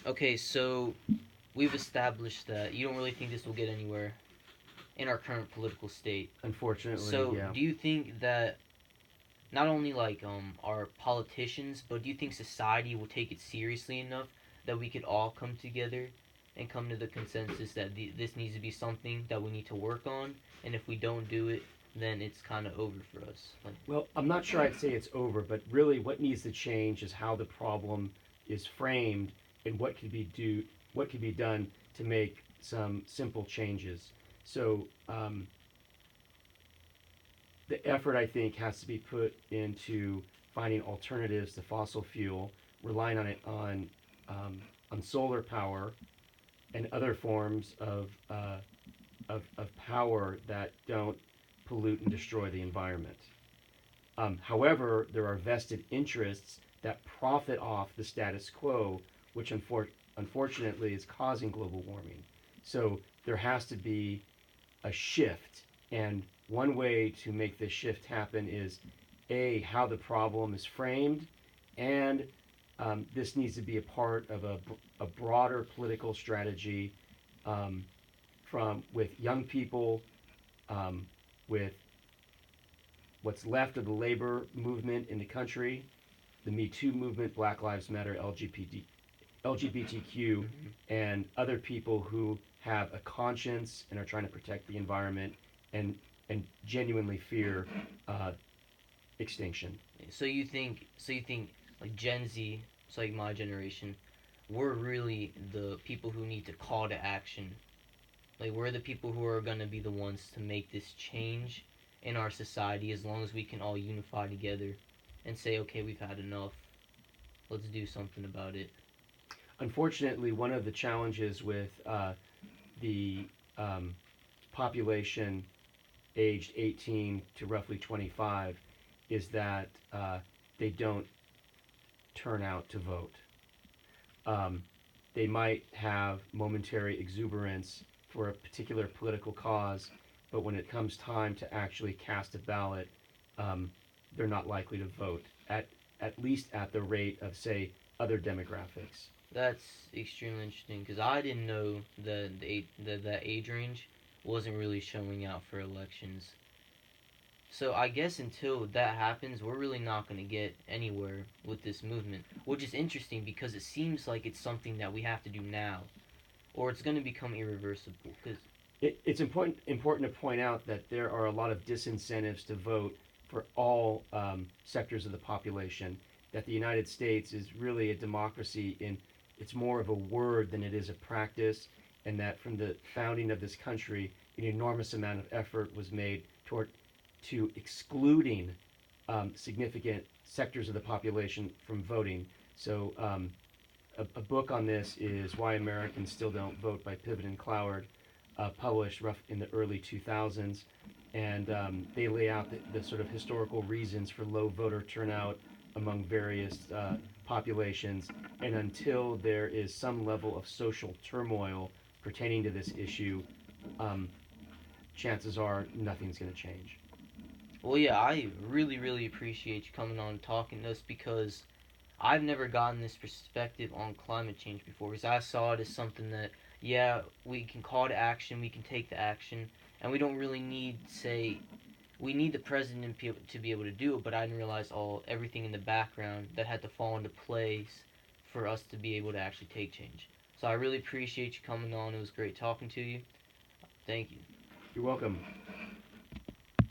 Okay, so we've established that you don't really think this will get anywhere in our current political state. Unfortunately, So, yeah. do you think that not only like our politicians, but do you think society will take it seriously enough that we could all come together and come to the consensus that this needs to be something that we need to work on, and if we don't do it, then it's kind of over for us. Like, Well, I'm not sure I'd say it's over, but really what needs to change is how the problem is framed and what could be done to make some simple changes. So the effort I think has to be put into finding alternatives to fossil fuel, relying on solar power and other forms of power that don't pollute and destroy the environment. However, there are vested interests that profit off the status quo, which unfortunately is causing global warming. So there has to be a shift. And one way to make this shift happen is A, how the problem is framed, and this needs to be a part of a broader political strategy um, from with young people, with what's left of the labor movement in the country, the Me Too movement, Black Lives Matter, LGBTQ, mm-hmm. and other people who have a conscience and are trying to protect the environment and and genuinely fear extinction. So you think like Gen Z, so like my generation, we're really the people who need to call to action. Like we're the people who are gonna be the ones to make this change in our society as long as we can all unify together and say, okay, we've had enough. Let's do something about it. Unfortunately, one of the challenges with the population aged 18 to roughly 25 is that they don't turn out to vote. Um, they might have momentary exuberance for a particular political cause, but when it comes time to actually cast a ballot, um, they're not likely to vote at least at the rate of say other demographics. That's extremely interesting because I didn't know that age range wasn't really showing out for elections. So I guess until that happens, we're really not going to get anywhere with this movement, which is interesting because it seems like it's something that we have to do now, or it's going to become irreversible. Because It's important to point out that there are a lot of disincentives to vote for all sectors of the population. That the United States is really a democracy in it's more of a word than it is a practice, and that from the founding of this country, an enormous amount of effort was made toward to excluding significant sectors of the population from voting. So a book on this is Why Americans Still Don't Vote by Pivot and Cloward, published rough in the early 2000s. And they lay out the sort of historical reasons for low voter turnout among various populations. And until there is some level of social turmoil pertaining to this issue, um, chances are nothing's going to change. well, yeah, I really, really appreciate you coming on and talking to us because I've never gotten this perspective on climate change before because I saw it as something that, yeah, we can call to action, we can take the action, and we don't really need, say, we need the president to be able to do it, but I didn't realize all everything in the background that had to fall into place for us to be able to actually take change. So I really appreciate you coming on. It was great talking to you. Thank you. You're welcome.